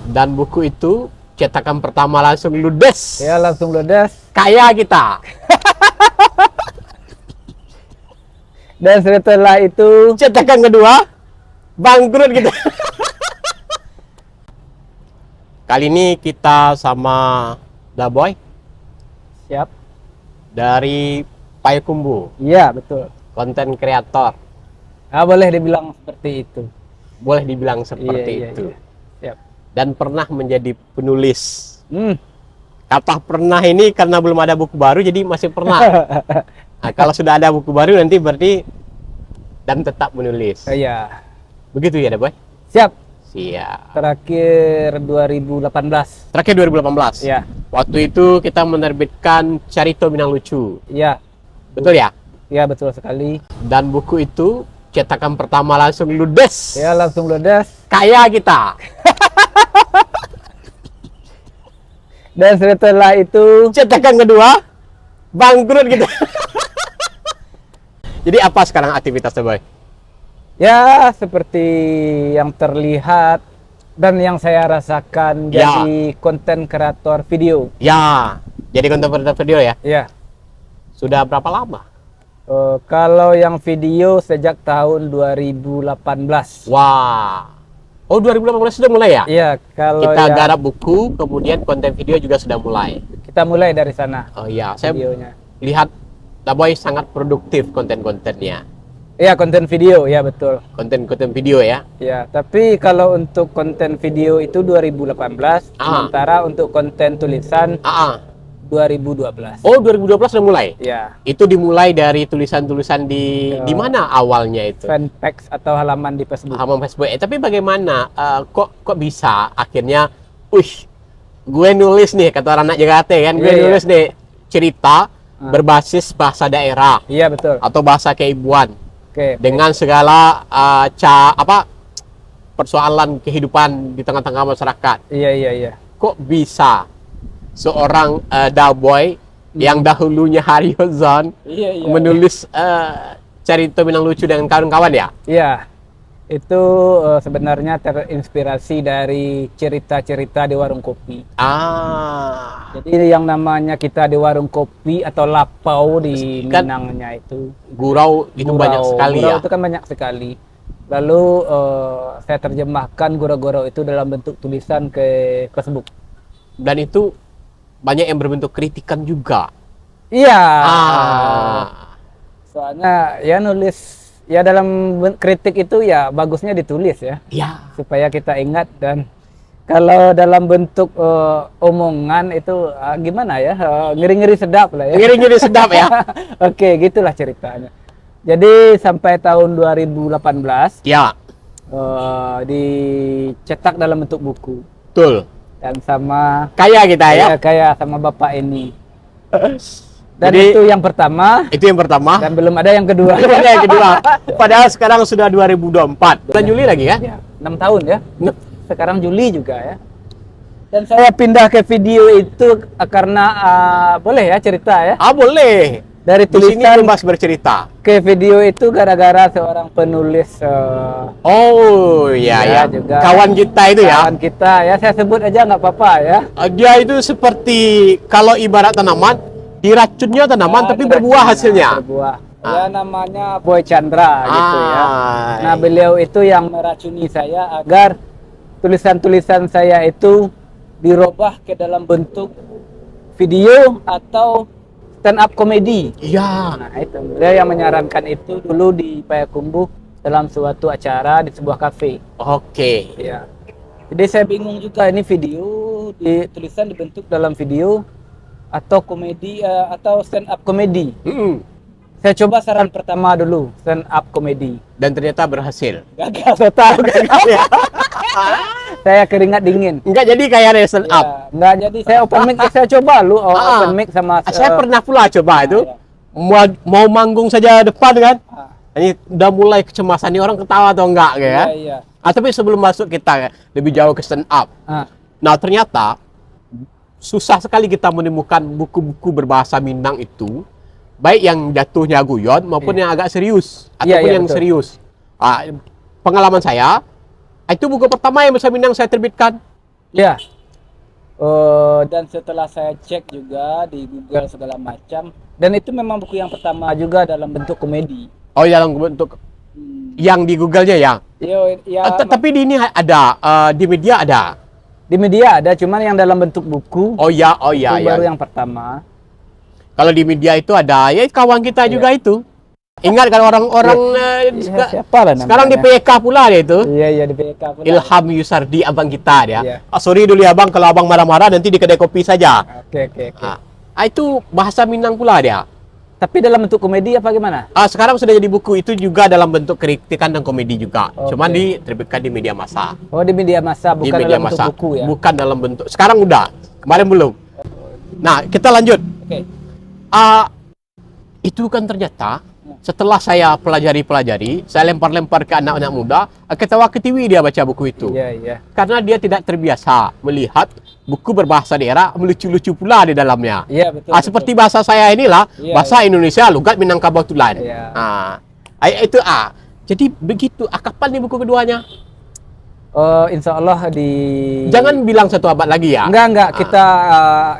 Dan buku itu cetakan pertama langsung ludes. Ya, langsung ludes. Kaya kita. Dan setelah itu Cetakan kedua bangkrut kita. Kali ini kita sama Daboy siap. dari Payakumbuh, Iya, betul. konten kreator. Boleh dibilang seperti itu. Boleh dibilang seperti Iya, itu. iya. Siap. Dan pernah menjadi penulis. Hmm. Kata pernah ini karena belum ada buku baru jadi masih pernah. Nah, kalau sudah ada buku baru nanti berarti dan tetap menulis. Iya. Begitu ya, Daboy? Siap. Siap. Terakhir 2018. Terakhir 2018. Iya. Waktu itu kita menerbitkan Carito Minang Lucu. Iya. Betul ya? Iya, betul sekali. Dan buku itu cetakan pertama langsung ludes. Ya, langsung ludes. Kaya kita. Dan setelah itu Cetakan kedua bangkrut kita. Jadi apa sekarang aktivitas Boy? ya seperti yang terlihat dan yang saya rasakan Ya. jadi konten kreator video. Ya, jadi konten kreator video ya. Ya. Sudah berapa lama? Kalau yang video sejak tahun 2018. Wah. Oh, 2018 sudah mulai ya? Iya, kalau Kita yang garap buku, kemudian konten video juga sudah mulai. kita mulai dari sana Oh iya, saya videonya. lihat Daboy sangat produktif konten-kontennya. Iya, konten video, ya betul. Konten-konten video ya. Ya, tapi kalau untuk konten video itu 2018, sementara untuk konten tulisan Ah, ah. 2012. Oh, 2012 sudah mulai. Ya, Itu dimulai dari tulisan-tulisan di mana awalnya itu? fanpage atau halaman di Facebook. Halaman Facebook. Tapi bagaimana kok bisa akhirnya gue nulis nih kata orang anak Jakarta kan, gue Iya, iya. nulis nih cerita berbasis bahasa daerah Iya, betul. atau bahasa keibuan Oke. dengan segala persoalan kehidupan di tengah-tengah masyarakat. Iya, iya, iya. Kok bisa seorang Daboy yang dahulunya Haryozon Iya, iya. menulis Carito Minang Lucu dengan kawan-kawan ya? Iya. Itu sebenarnya terinspirasi dari cerita-cerita di warung kopi. Jadi yang namanya kita di warung kopi atau lapau di Kan Minangnya itu. Gurau itu banyak sekali Gurau ya. itu kan banyak sekali. Lalu saya terjemahkan gurau-gurau itu dalam bentuk tulisan ke Facebook. Dan itu banyak yang berbentuk kritikan juga. Iya. Soalnya Soalnya ya nulis ya dalam kritik itu ya bagusnya ditulis ya. ya, Supaya kita ingat, dan kalau dalam bentuk omongan itu gimana ya, ngeri-ngeri sedap lah ya. ngeri-ngeri sedap ya. Oke, gitulah ceritanya. Jadi sampai tahun 2018 Ya, dicetak dalam bentuk buku betul. dan sama Kaya kita ya. kayak sama bapak ini. Dan Jadi, itu yang pertama itu yang pertama. dan belum ada yang kedua. Ada yang kedua. Padahal sekarang sudah 2024. Bulan Juli lagi kan? Ya, 6 tahun ya. Nah, Sekarang Juli juga ya. Dan saya pindah ke video itu karena boleh ya cerita ya. boleh. Dari Di sini tulisan bebas bercerita. ke video itu gara-gara seorang penulis Oh, iya ya. juga Kawan kita itu ya. kawan kita ya, saya sebut aja nggak apa-apa ya. Dia itu seperti kalau ibarat tanaman, diracunnya tanaman tapi berbuah hasilnya. Berbuah. Ya namanya Boy Chandra gitu ya. Nah, beliau itu yang meracuni saya agar tulisan-tulisan saya itu dirubah ke dalam bentuk video atau stand up komedi. Iya. Nah, itu beliau yang menyarankan itu dulu di Payakumbuh dalam suatu acara di sebuah kafe. Oke. Ya. Jadi saya bingung juga, ini video tulisan dibentuk dalam video atau komedi atau stand up komedi. Saya coba saran pertama dulu, stand up komedi. Dan ternyata berhasil. Gagal total. Ya. Saya keringat dingin. Enggak jadi kayak stand up. Ya, nggak jadi. Saya open mic, saya coba lu open mic sama. Saya pernah pula coba itu. ya. Mau manggung saja depan kan. Ah, Ini udah mulai kecemasan nih, orang ketawa atau enggak kayak kan. iya. Tapi sebelum masuk kita lebih jauh ke stand up. Ah, Nah, ternyata susah sekali kita menemukan buku-buku berbahasa Minang itu, baik yang jatuhnya guyon maupun yang agak serius ataupun yang betul. serius. Pengalaman saya, itu buku pertama yang bahasa Minang saya terbitkan. Ya. Dan setelah saya cek juga di Google segala macam, dan itu memang buku yang pertama juga dalam bentuk komedi. Oh, dalam bentuk yang di Google-nya ya. Ya, Tapi di ini ada di media ada. di media ada, cuman yang dalam bentuk buku. Oh ya, itu ya. baru yang pertama. Kalau di media itu ada, ya kawan kita juga itu. Ingat kan orang-orang Siapa lah namanya? sekarang di PK pula dia itu. Iya, di PK pula. Ilham Yusardi abang kita dia. Iya. Sorry dulu ya bang, kalau abang marah-marah nanti di kedai kopi saja. Oke. Itu bahasa Minang pula dia. Tapi dalam bentuk komedi apa gimana? Sekarang sudah jadi buku itu juga dalam bentuk kritikan dan komedi juga. Oke. Cuman diterbitkan di media massa. Oh, di media massa, Di bukan media dalam bentuk massa. buku ya? Bukan dalam bentuk. Sekarang udah. Kemarin belum. Nah, kita lanjut. Oke. Itu kan ternyata setelah saya pelajari, saya lempar-lempar ke anak-anak muda, ketawa-ketiwi dia baca buku itu. Iya. Karena dia tidak terbiasa melihat buku berbahasa daerah melucu-lucu pula di dalamnya. Iya, betul. Seperti bahasa saya inilah, Iya, bahasa Indonesia, logat Minangkabau Tulan. Iya. Itu Jadi begitu. Kapan nih buku keduanya? Insya Allah Jangan bilang 1 abad lagi ya. Enggak. Kita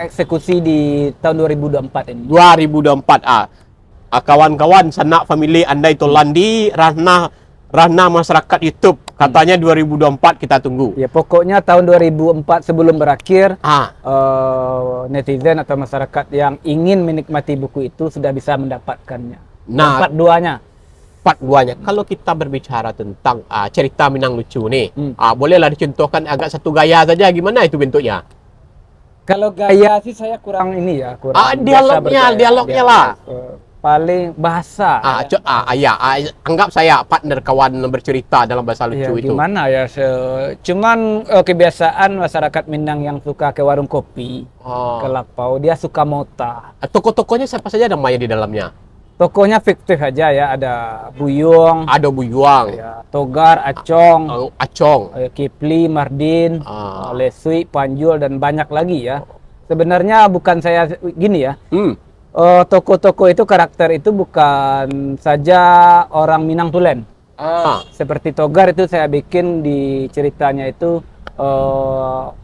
eksekusi di tahun 2024 ini. 2024. Kawan-kawan sanak family andai tolandi Rahna masyarakat YouTube katanya 2024 kita tunggu. Ya, pokoknya tahun 2004 sebelum berakhir, netizen atau masyarakat yang ingin menikmati buku itu sudah bisa mendapatkannya. Nah, Part 2-nya. Part 2-nya. Kalau kita berbicara tentang cerita Minang lucu nih, bolehlah dicontohkan agak satu gaya saja, gimana itu bentuknya? Kalau gaya sih saya kurang ini ya, kurang dialognya lah. Paling bahasa. Anggap saya partner kawan bercerita dalam bahasa lucu itu. Gimana ya? Cuman kebiasaan masyarakat Minang yang suka ke warung kopi, ke Lapau, dia suka mota. Toko-tokonya siapa saja namanya di dalamnya? Tokonya fiktif aja ya, ada Buyung, Ada Buyuang, ya, Togar, Acong, Kipli, Mardin, Lesui, Panjul, dan banyak lagi ya. Sebenarnya bukan saya gini ya. Toko-toko itu, karakter itu bukan saja orang Minang Tulen. Seperti Togar itu saya bikin di ceritanya itu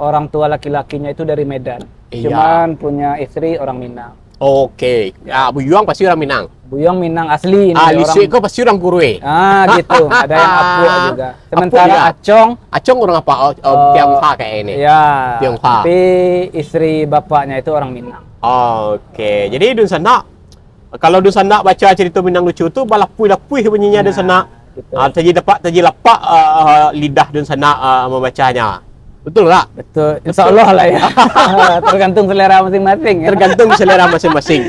orang tua laki-lakinya itu dari Medan. Cuman punya istri orang Minang. Oke. Buyuang pasti orang Minang. Buyong Minang asli ini. Lisik kok pasti orang Kurwe. Gitu. Ada yang Apuk juga. Sementara Acong orang apa? Tionghoa kayak ini. Ya. Tionghoa. Tapi istri bapaknya itu orang Minang. Oke. Jadi Dun Sanak, kalau Dun Sanak baca cerita Minang lucu tu balapui-lapui bunyinya Dun Sanak. Gitu. Taji lapak lidah Dun Sanak membacanya. Betul tak? Betul. Insya Allah lah ya. Tergantung selera masing-masing. Ya? Tergantung selera masing-masing.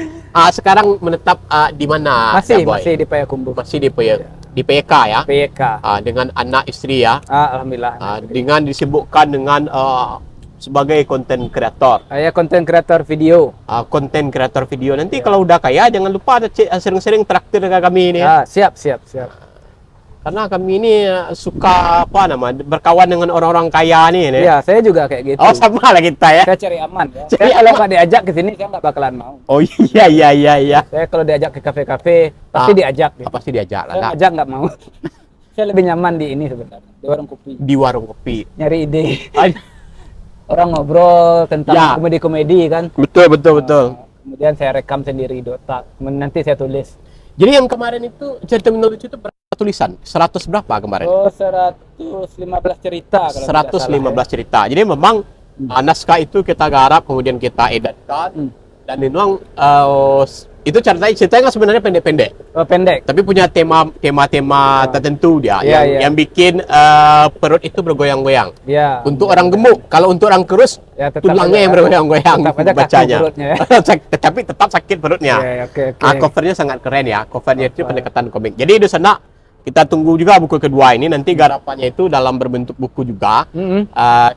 Sekarang menetap di mana? Masih di Payakumbuh. Masih di PYK ya? PYK. Dengan anak istri ya? Alhamdulillah. Dengan disibukkan dengan sebagai konten kreator. Saya konten kreator video. Konten kreator video. Nanti kalau udah kaya jangan lupa sering-sering traktir dengan kami ini. Siap. Karena kami ini suka berkawan dengan orang-orang kaya nih. Ya, saya juga kayak gitu. Sama lah kita ya. Saya cari aman ya. Kalau nggak diajak ke sini saya nggak bakalan mau. Oh iya. Saya kalau diajak ke kafe-kafe pasti diajak. Pasti diajak lah. Saya ngajak nggak mau. Saya lebih nyaman di ini sebenarnya, di warung kopi. Di warung kopi. Nyari ide. Orang ngobrol tentang komedi-komedi kan. Betul. Kemudian saya rekam sendiri di otak. Nanti saya tulis. Jadi yang kemarin itu cerita Minang lucu itu berapa tulisan? 100 berapa kemarin? 115 cerita. 115 cerita. Jadi memang naskah itu kita garap, kemudian kita edarkan. Dan memang itu ceritanya sebenarnya pendek-pendek. Pendek. Tapi punya tema tertentu dia. Yang bikin perut itu bergoyang-goyang. Ya. Untuk orang gemuk, kalau untuk orang kurus, tulangnya yang bergoyang-goyang bacanya. Tapi tetap sakit perutnya. Covernya sangat keren ya. Covernya itu pendekatan komik. Jadi di sana kita tunggu juga buku kedua ini. Nanti garapannya itu dalam berbentuk buku juga.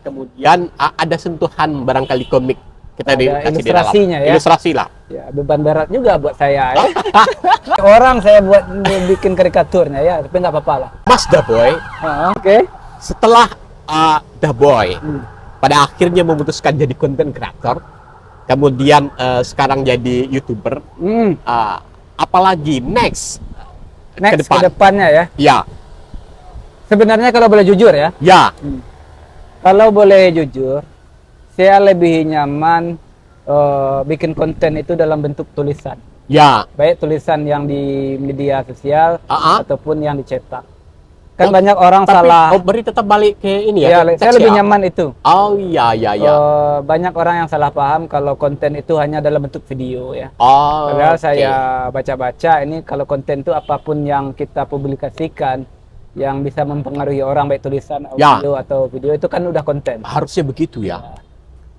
Kemudian ada sentuhan barangkali komik. Kita dikasih ilustrasinya ya. Ilustrasi lah. Ya, beban berat juga buat saya ya. Orang saya buat bikin karikaturnya ya, tapi nggak apa-apa lah. Mas Daboy. Oke. Setelah Daboy pada akhirnya memutuskan jadi konten kreator, kemudian sekarang jadi YouTuber. Apalagi next ke depannya ya. Ya. Sebenarnya kalau boleh jujur ya. Ya. Kalau boleh jujur, saya lebih nyaman bikin konten itu dalam bentuk tulisan. Ya. Baik tulisan yang di media sosial ataupun yang dicetak. Kan banyak orang salah. Beri tetap balik ke ini ya. Saya lebih nyaman itu. Oh iya. Banyak orang yang salah paham kalau konten itu hanya dalam bentuk video ya. Okay. Padahal saya baca-baca ini kalau konten itu apapun yang kita publikasikan yang bisa mempengaruhi orang baik tulisan, audio atau video itu kan udah konten. Harusnya begitu ya.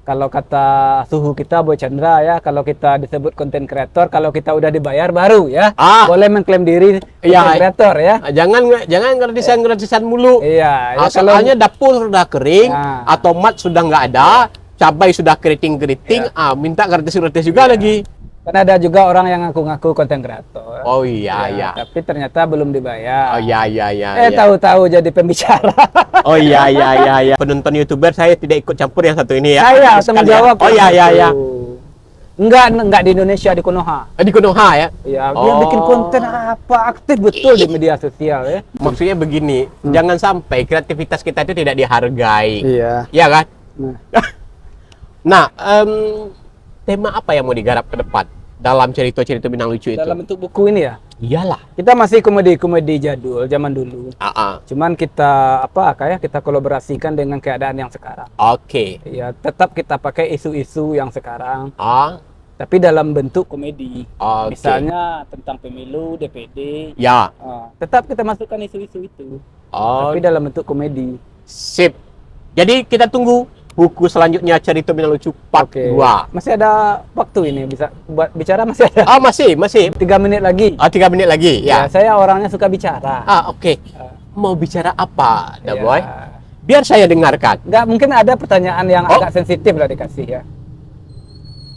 Kalau kata suhu kita Boy Chandra ya, kalau kita disebut konten kreator, kalau kita udah dibayar baru ya, boleh mengklaim diri konten kreator ya. Jangan gratisan mulu. Iya. Soalnya dapur sudah kering, atau mat sudah nggak ada, cabai sudah keriting, minta gratis juga lagi. Kan ada juga orang yang ngaku-ngaku konten kreator. Oh iya. Tapi ternyata belum dibayar. Oh iya. Tahu-tahu jadi pembicara. Oh iya. Penonton YouTuber saya tidak ikut campur yang satu ini ya. Saya tanggung jawab. Oh iya. Enggak di Indonesia, di Konoha. Di Konoha ya? Iya, dia bikin konten aktif betul di media sosial ya. Maksudnya begini, jangan sampai kreativitas kita itu tidak dihargai. Iya. Iya kan? Nah, tema apa yang mau digarap ke depan dalam cerita-cerita Minang Lucu itu? Dalam bentuk buku ini ya? Iyalah. Kita masih komedi jadul zaman dulu. Cuman kita kita kolaborasikan dengan keadaan yang sekarang. Oke. Ya, tetap kita pakai isu-isu yang sekarang. Tapi dalam bentuk komedi. Misalnya tentang pemilu, DPD. Ya. Tetap kita masukkan isu-isu itu. Tapi dalam bentuk komedi. Sip. Jadi kita tunggu buku selanjutnya Cerita Minang Lucu Part 2. Masih ada waktu ini bisa buat bicara, masih ada? Masih. 3 menit lagi. 3 menit lagi. Ya. Saya orangnya suka bicara. Oke. Mau bicara apa, Boy? Biar saya dengarkan. Nggak, mungkin ada pertanyaan yang agak sensitif lah dikasih ya.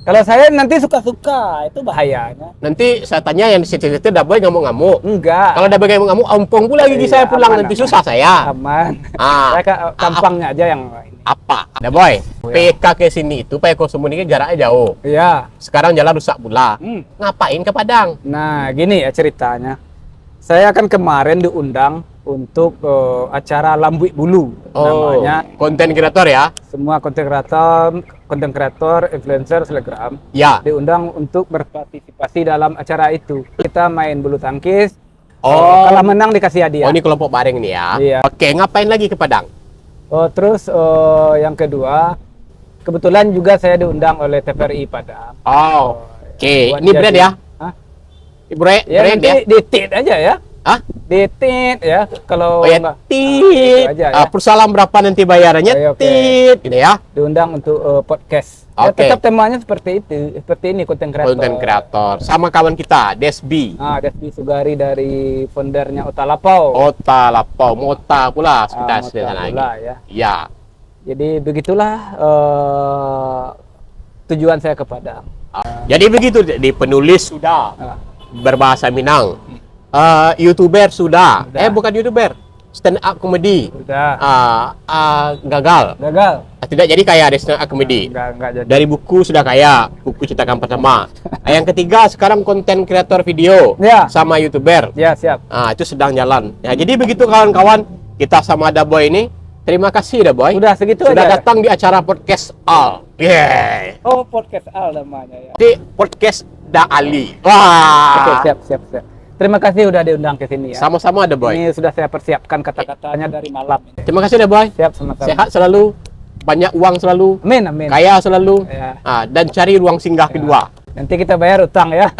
Kalau saya nanti suka-suka, itu bahayanya. Nanti saya tanya yang di situ Boy ngamuk-ngamuk. Enggak. Kalau Boy ngamuk, ompong pula gigi saya pulang, nanti susah saya. Aman. Saya tampangnya aja yang apa? Boy, PK ke sini itu Pak Eko Sumuni kan jaraknya jauh. Iya. Sekarang jalan rusak pula. Ngapain ke Padang? Nah, gini ya ceritanya. Saya kan kemarin diundang untuk acara Lambuik Bulu namanya. Konten kreator ya? Semua konten kreator, influencer, selebgram. Ya. Diundang untuk berpartisipasi dalam acara itu. Kita main bulu tangkis. Kalau menang dikasih hadiah. Ini kelompok bareng nih ya. Iya. Oke, ngapain lagi ke Padang? Terus yang kedua, kebetulan juga saya diundang oleh TVRI Padang. Oke. Ini brand ya? Brand ya? Di tit aja ya. Di tit ya. Kalau tit. Persoalan berapa nanti bayarannya? Tit. Gitu ya. Diundang untuk podcast. Tetap temanya seperti itu. Seperti ini konten kreator. Sama kawan kita, Desbi. Desbi Sugari dari foundernya Otalapau. Mota pula sekitar sana ya. Iya. Jadi begitulah tujuan saya ke Padang. Jadi begitu, di penulis sudah berbahasa Minang, YouTuber sudah. Bukan YouTuber, stand up comedy. Gagal. Tidak jadi kaya dari stand up comedy. Enggak jadi. Dari buku sudah kaya, buku cetakan pertama. Yang ketiga sekarang konten kreator video sama YouTuber. Ya, siap. Itu sedang jalan. Ya, jadi begitu kawan-kawan, kita sama Boy ini. Terima kasih Boy. Sudah segitu sudah aja. Datang di acara podcast Al. Podcast Al namanya ya. Di podcast Da Ali. Wah. Oke, siap. Terima kasih udah diundang ke sini ya. Sama-sama Boy. Ini sudah saya persiapkan kata-katanya dari malam. Terima kasih Boy. Siap, sama-sama. Sehat selalu, banyak uang selalu. Amin. Kaya selalu. Dan cari ruang singgah kedua. Nanti kita bayar utang ya.